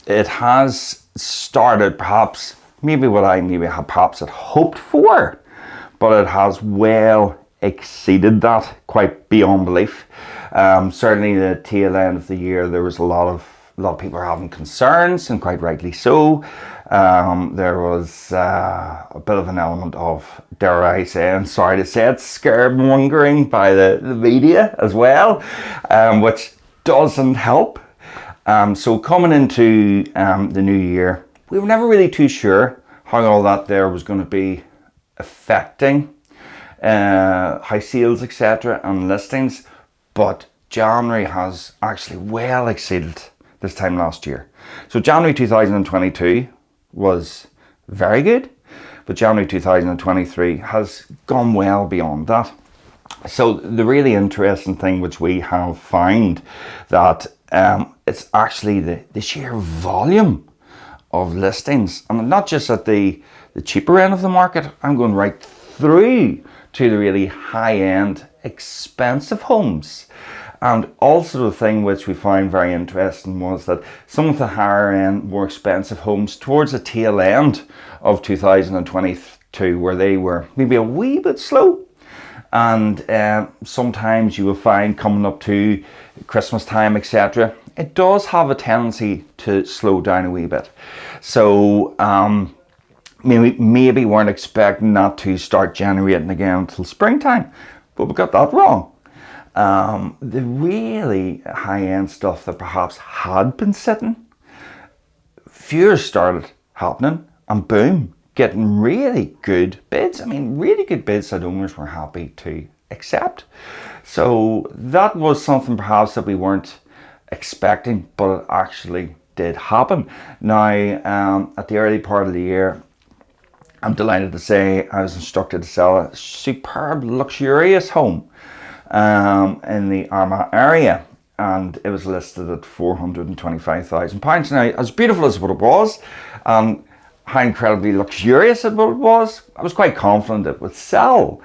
it has started perhaps maybe what I maybe had perhaps had hoped for, but it has well exceeded that quite beyond belief. Certainly the tail end of the year, there was a lot of people are having concerns, and quite rightly so. There was a bit of an element of, dare I say, I'm sorry to say it, scaremongering by the media as well, which doesn't help. So coming into the new year, we were never really too sure how all that there was going to be affecting high sales, etc., and listings, but January has actually well exceeded this time last year. So January 2022 was very good, but January 2023 has gone well beyond that. So the really interesting thing which we have found that it's actually the sheer volume of listings, and not just at the cheaper end of the market. I'm going right through to the really high-end, expensive homes. And also the thing which we found very interesting was that some of the higher end, more expensive homes towards the tail end of 2022, where they were maybe a wee bit slow. And sometimes you will find coming up to Christmas time, etc., it does have a tendency to slow down a wee bit. So maybe weren't expecting that to start generating again until springtime, but we got that wrong. The really high-end stuff that perhaps had been sitting, fears started happening, and boom, getting really good bids. I mean, really good bids that owners were happy to accept. So that was something perhaps that we weren't expecting, but it actually did happen. Now, at the early part of the year, I'm delighted to say I was instructed to sell a superb, luxurious home in the Armagh area, and it was listed at £425,000. Now, as beautiful as what it was, how incredibly luxurious it was, I was quite confident it would sell.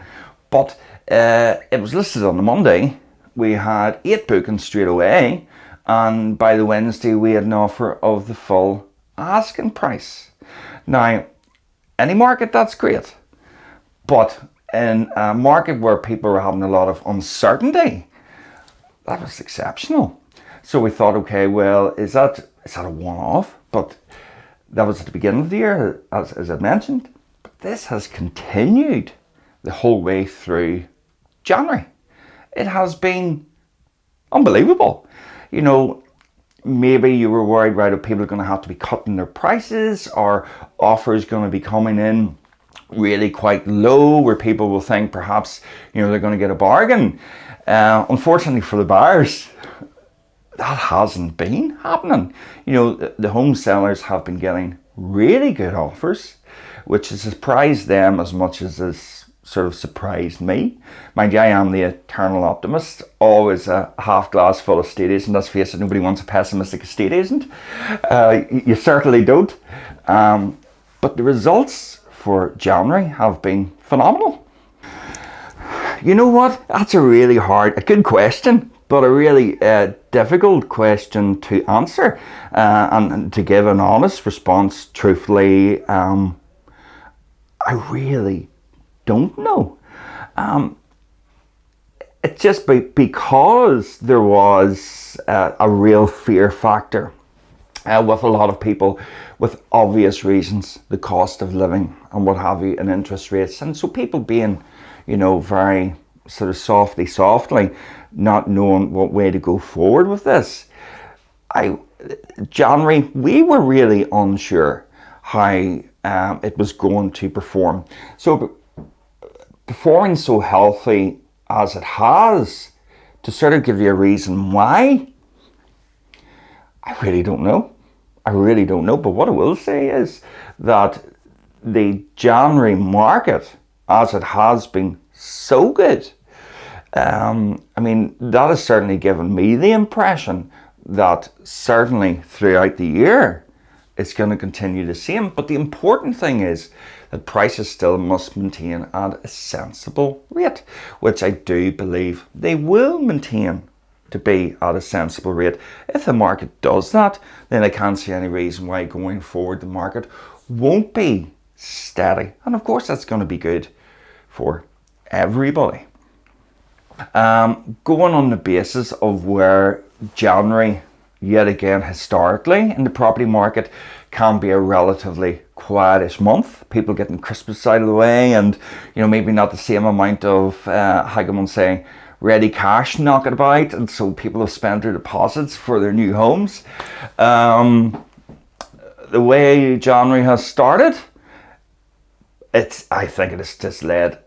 But it was listed on the Monday. We had 8 bookings straight away, and by the Wednesday we had an offer of the full asking price. Now, any market, that's great, but in a market where people were having a lot of uncertainty, that was exceptional. So we thought, okay, well, is that a one-off? But that was at the beginning of the year, as I mentioned. But this has continued the whole way through January. It has been unbelievable. You know, maybe you were worried, right, if people are going to have to be cutting their prices, or offers going to be coming in really quite low, where people will think perhaps, you know, they're going to get a bargain. Unfortunately for the buyers, that hasn't been happening. You know, the home sellers have been getting really good offers, which has surprised them as much as it's sort of surprised me. Mind you, I am the eternal optimist, always a half glass full estate agent. Let's face it, nobody wants a pessimistic estate agent. You certainly don't. But the results for January have been phenomenal. You know what? That's a good question, but a really difficult question to answer, and to give an honest response, truthfully, I really don't know. It's just because there was a real fear factor with a lot of people, with obvious reasons, the cost of living and what have you, and interest rates, and so people being, you know, very sort of softly not knowing what way to go forward with this. January, we were really unsure how it was going to perform. So performing so healthy as it has, to sort of give you a reason why, I really don't know. But what I will say is that the January market, as it has been so good, I mean, that has certainly given me the impression that certainly throughout the year it's going to continue the same. But the important thing is that prices still must maintain at a sensible rate, which I do believe they will maintain to be at a sensible rate. If the market does that, then I can't see any reason why going forward the market won't be steady. And of course that's going to be good for everybody. Going on the basis of where January, yet again historically in the property market, can be a relatively quietish month. People getting Christmas out of the way, and maybe not the same amount of how can one say, ready cash knocking about, and so people have spent their deposits for their new homes. The way January has started, I think it has just led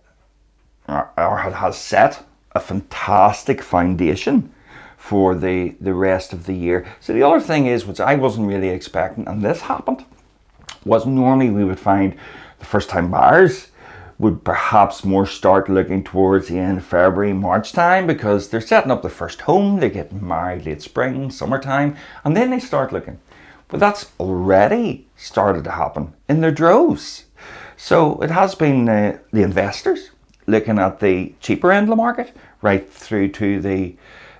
or has set a fantastic foundation for the rest of the year. So the other thing is, which I wasn't really expecting, and this happened, was normally we would find the first time buyers would perhaps more start looking towards the end of February, March time, because they're setting up the first home, they get married late spring, summertime, and then they start looking. But that's already started to happen in their droves. So it has been the investors looking at the cheaper end of the market, right through to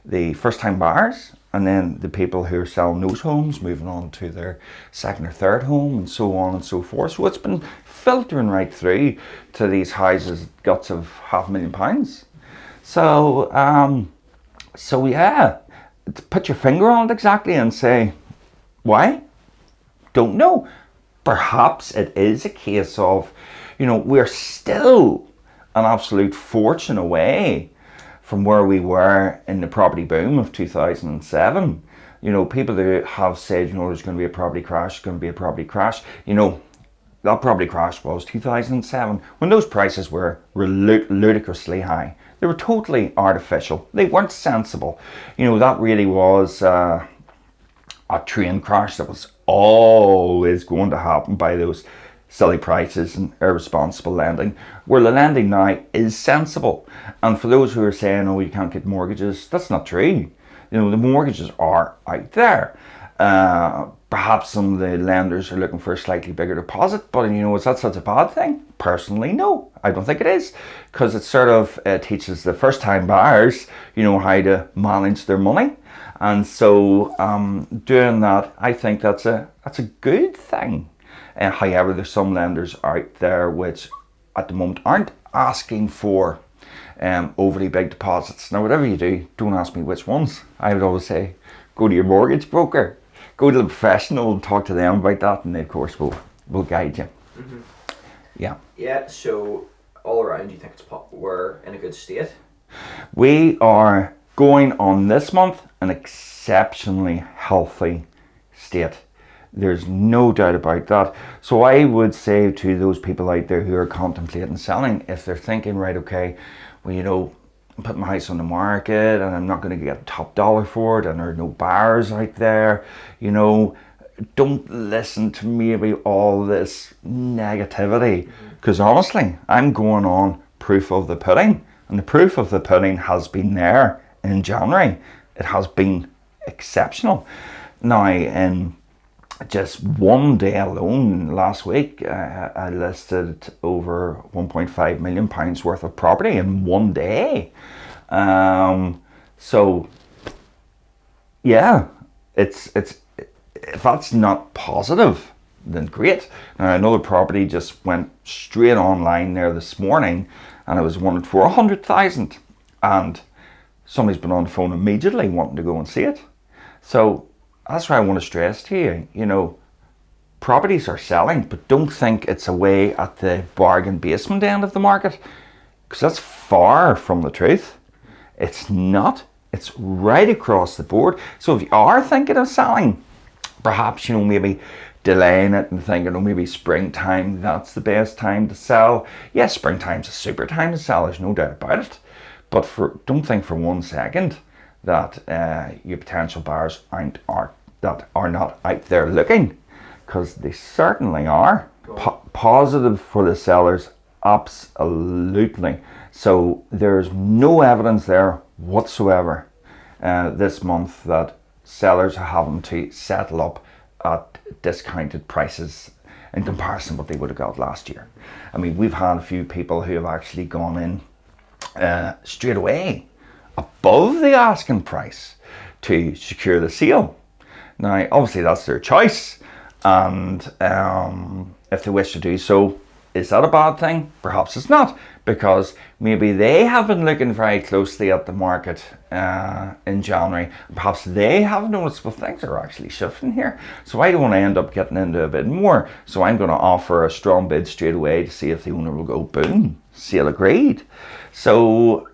the first time buyers, and then the people who are selling those homes moving on to their second or third home, and so on and so forth. So it's been filtering right through to these houses guts of £500,000. So yeah, to put your finger on it exactly and say why, don't know. Perhaps it is a case of we're still an absolute fortune away from where we were in the property boom of 2007. People that have said, there's going to be a property crash, that property crash was 2007, when those prices were ludicrously high. They were totally artificial. They weren't sensible. That really was a train crash that was always going to happen by those silly prices and irresponsible lending, where the lending now is sensible. And for those who are saying, you can't get mortgages, that's not true. The mortgages are out there. Perhaps some of the lenders are looking for a slightly bigger deposit, but is that such a bad thing? Personally, no, I don't think it is, because it sort of teaches the first time buyers, how to manage their money. And so doing that, I think that's a good thing. However, there's some lenders out there which at the moment aren't asking for overly big deposits. Now, whatever you do, don't ask me which ones. I would always say, go to your mortgage broker, go to the professional and talk to them about that, and they, of course, will guide you. Mm-hmm. Yeah. Yeah, so all around, do you think we're in a good state? We are going on this month an exceptionally healthy state. There's no doubt about that. So I would say to those people out there who are contemplating selling, if they're thinking, right, okay, well, I'm putting my house on the market and I'm not going to get top dollar for it, and there are no buyers out there, don't listen to maybe all this negativity, because honestly, I'm going on proof of the pudding, and the proof of the pudding has been there in January. It has been exceptional. Now, in just one day alone last week, I listed over £1.5 million worth of property in one day. So yeah, it's if that's not positive, then great. Now, another property just went straight online there this morning, and it was wanted for 100,000, and somebody's been on the phone immediately wanting to go and see it. So that's why I want to stress to you, properties are selling, but don't think it's away at the bargain basement end of the market, because that's far from the truth. It's not. It's right across the board. So if you are thinking of selling, perhaps, maybe delaying it and thinking, maybe springtime, that's the best time to sell. Yes, springtime's a super time to sell, there's no doubt about it. But don't think for 1 second that your potential buyers are not out there looking, because they certainly are. Positive for the sellers, absolutely. So there's no evidence there whatsoever this month that sellers are having to settle up at discounted prices in comparison to what they would have got last year. I mean, we've had a few people who have actually gone in straight away above the asking price to secure the sale. Now, obviously, that's their choice, and if they wish to do so, is that a bad thing? Perhaps it's not, because maybe they have been looking very closely at the market in January. Perhaps they have noticed, well, things are actually shifting here, so I don't want to end up getting into a bid more. So I'm going to offer a strong bid straight away to see if the owner will go, boom, sale agreed. So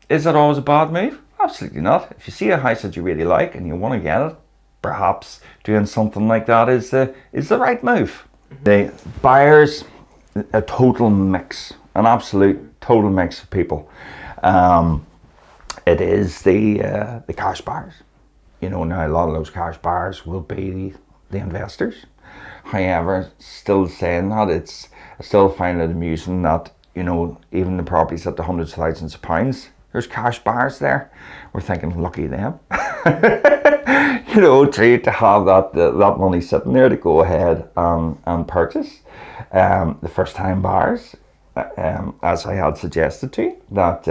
is it always a bad move? Absolutely not. If you see a house that you really like and you want to get it, perhaps doing something like that is the right move. The buyers, a total mix, an absolute total mix of people. It is the cash buyers. You know, now a lot of those cash buyers will be the investors. However, still saying that, I still find it amusing that, you know, even the properties at the hundreds of thousands of pounds, there's cash buyers there. We're thinking, lucky them. You know, to have that money sitting there to go ahead and purchase. The first time buyers, as I had suggested to you, that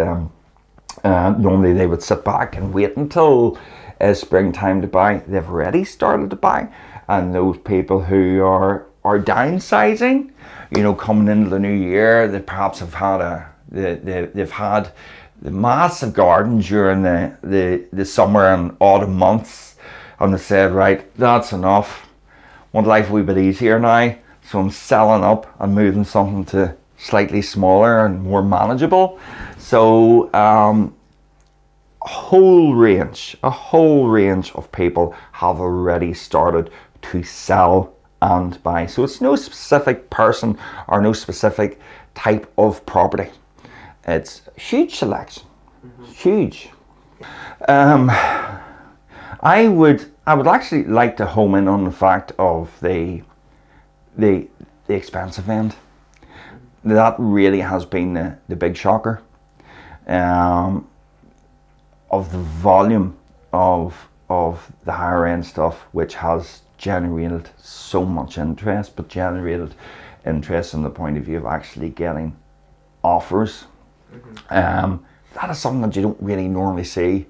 normally they would sit back and wait until springtime to buy. They've already started to buy. And those people who are downsizing, you know, coming into the new year, they perhaps have had they've had the massive garden during the summer and autumn months, and they said, right, that's enough. Want life a wee bit easier now, so I'm selling up and moving something to slightly smaller and more manageable. So a whole range of people have already started to sell and buy. So it's no specific person or no specific type of property. It's a huge selection, huge. I would actually like to home in on the fact of the expensive end. That really has been the big shocker. Of the volume of the higher end stuff, which has generated so much interest, but generated interest from the point of view of actually getting offers. That is something that you don't really normally see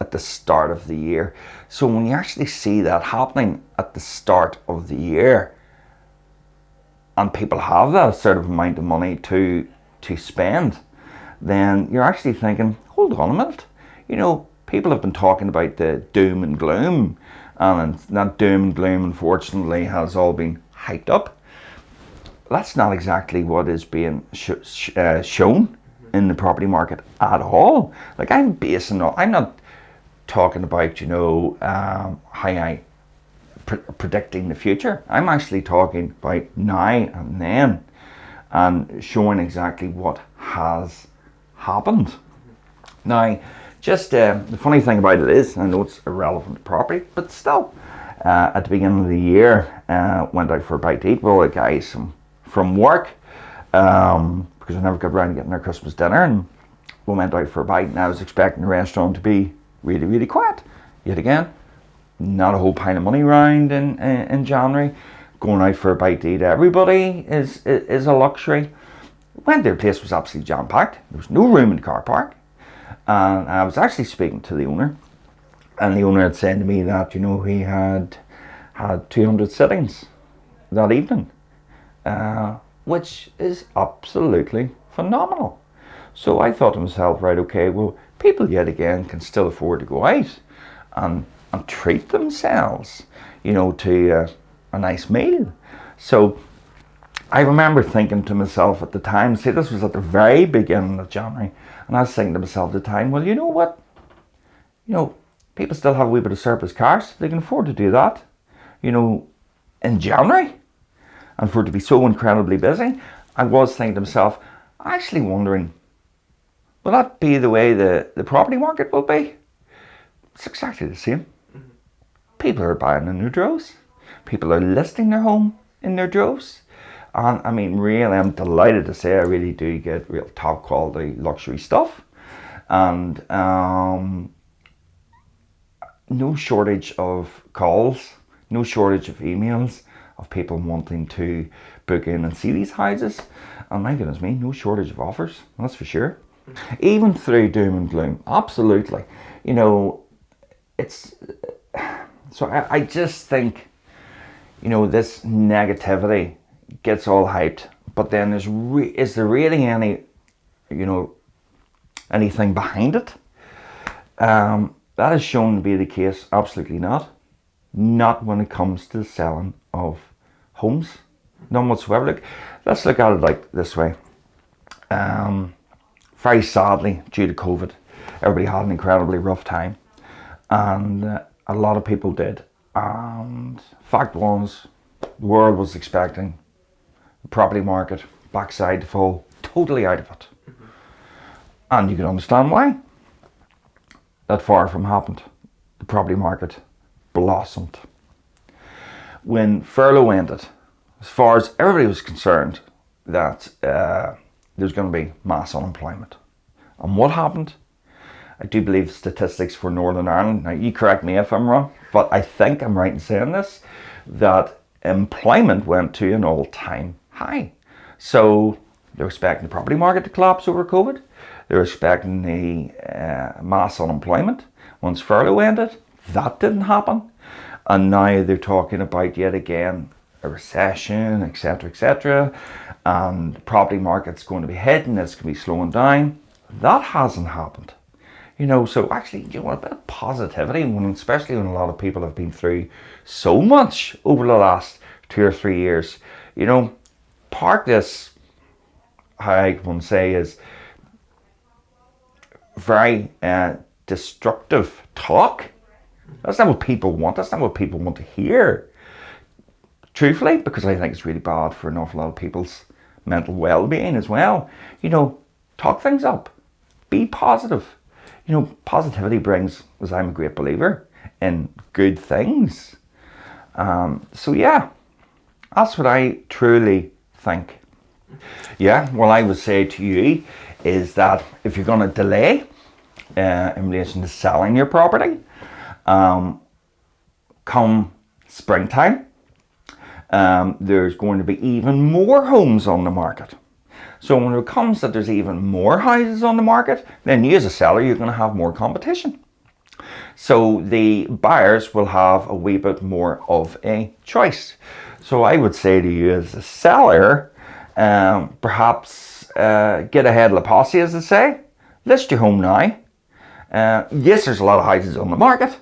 at the start of the year. So when you actually see that happening at the start of the year, and people have that sort of amount of money to spend, then you're actually thinking, hold on a minute. You know, people have been talking about the doom and gloom, and that doom and gloom, unfortunately, has all been hyped up. That's not exactly what is being shown in the property market at all. Like, I'm not talking about, you know, how I predicting the future. I'm actually talking about now and then, and showing exactly what has happened. Now, just the funny thing about it is, I know it's irrelevant to property, but still, at the beginning of the year, went out for a bite to eat with all the guys from work, because I never got around to getting their Christmas dinner, and we went out for a bite, and I was expecting the restaurant to be really, really quiet. Yet again, not a whole pile of money around in January. Going out for a bite to eat, everybody is a luxury. Went there, the place was absolutely jam-packed. There was no room in the car park. And I was actually speaking to the owner, and the owner had said to me that, you know, he had 200 sittings that evening, which is absolutely phenomenal. So I thought to myself, right, okay, well, people yet again can still afford to go out and treat themselves, you know, to a nice meal. So I remember thinking to myself at the time, see, this was at the very beginning of January, and I was thinking to myself at the time, well, you know what? You know, people still have a wee bit of surplus cash. They can afford to do that, you know, in January. And for it to be so incredibly busy, I was thinking to myself, actually wondering, will that be the way the property market will be? It's exactly the same. People are buying in their droves. People are listing their home in their droves. And I mean, really, I'm delighted to say I really do get real top quality luxury stuff. And no shortage of calls, no shortage of emails of people wanting to book in and see these houses. And my goodness me, no shortage of offers, that's for sure. even through doom and gloom. Absolutely. You know, it's so I just think, you know, this negativity gets all hyped, but then is there really any, you know, anything behind it? That is shown to be the case. Absolutely not. Not when it comes to the selling of homes. None whatsoever. Look, let's look at it like this way. Very sadly, due to COVID, everybody had an incredibly rough time, and a lot of people did. And fact was, the world was expecting the property market backside to fall totally out of it, and you can understand why. That far from happened. The property market blossomed. When furlough ended, as far as everybody was concerned, that there's going to be mass unemployment. And what happened? I do believe statistics for Northern Ireland, now you correct me if I'm wrong, but I think I'm right in saying this, that employment went to an all-time high. So they're expecting the property market to collapse over COVID. They're expecting the mass unemployment once furlough ended. That didn't happen. And now they're talking about yet again a recession, etc., etc. And the property market's going to be hitting, it's going to be slowing down. That hasn't happened. You know, so actually, you know, a bit of positivity, especially when a lot of people have been through so much over the last 2 or 3 years. You know, park this, how I can say, is very destructive talk. That's not what people want. That's not what people want to hear. Truthfully, because I think it's really bad for an awful lot of people's mental well-being as well. You know, talk things up. Be positive. You know, positivity brings, as I'm a great believer, in good things. So yeah, that's what I truly think. Yeah, well, I would say to you is that if you're going to delay in relation to selling your property, come springtime, there's going to be even more homes on the market. So when it comes that there's even more houses on the market, then you as a seller, you're going to have more competition. So the buyers will have a wee bit more of a choice. So I would say to you as a seller, perhaps get ahead of the posse, as they say. List your home now. Yes, there's a lot of houses on the market,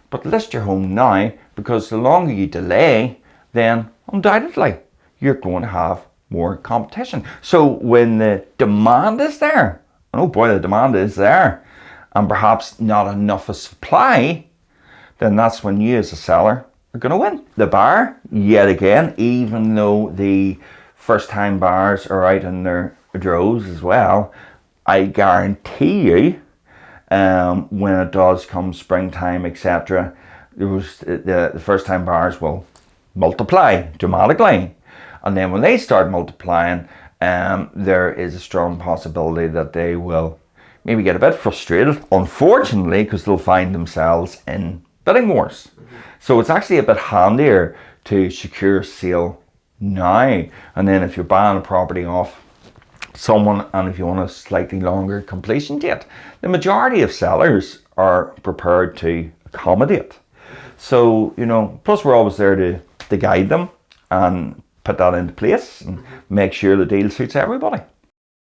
but list your home now, because the longer you delay, then undoubtedly you're going to have more competition. So when the demand is there, and oh boy, the demand is there, and perhaps not enough of supply, then that's when you as a seller are going to win. The buyer, yet again, even though the first-time buyers are out in their droves as well, I guarantee you, when it does come springtime, etc., the first-time buyers will multiply dramatically. And then when they start multiplying, there is a strong possibility that they will maybe get a bit frustrated, unfortunately, because they'll find themselves in bidding wars. So it's actually a bit handier to secure a sale now. And then if you're buying a property off someone, and if you want a slightly longer completion date, the majority of sellers are prepared to accommodate. So, you know, plus we're always there to guide them and put that into place and make sure the deal suits everybody.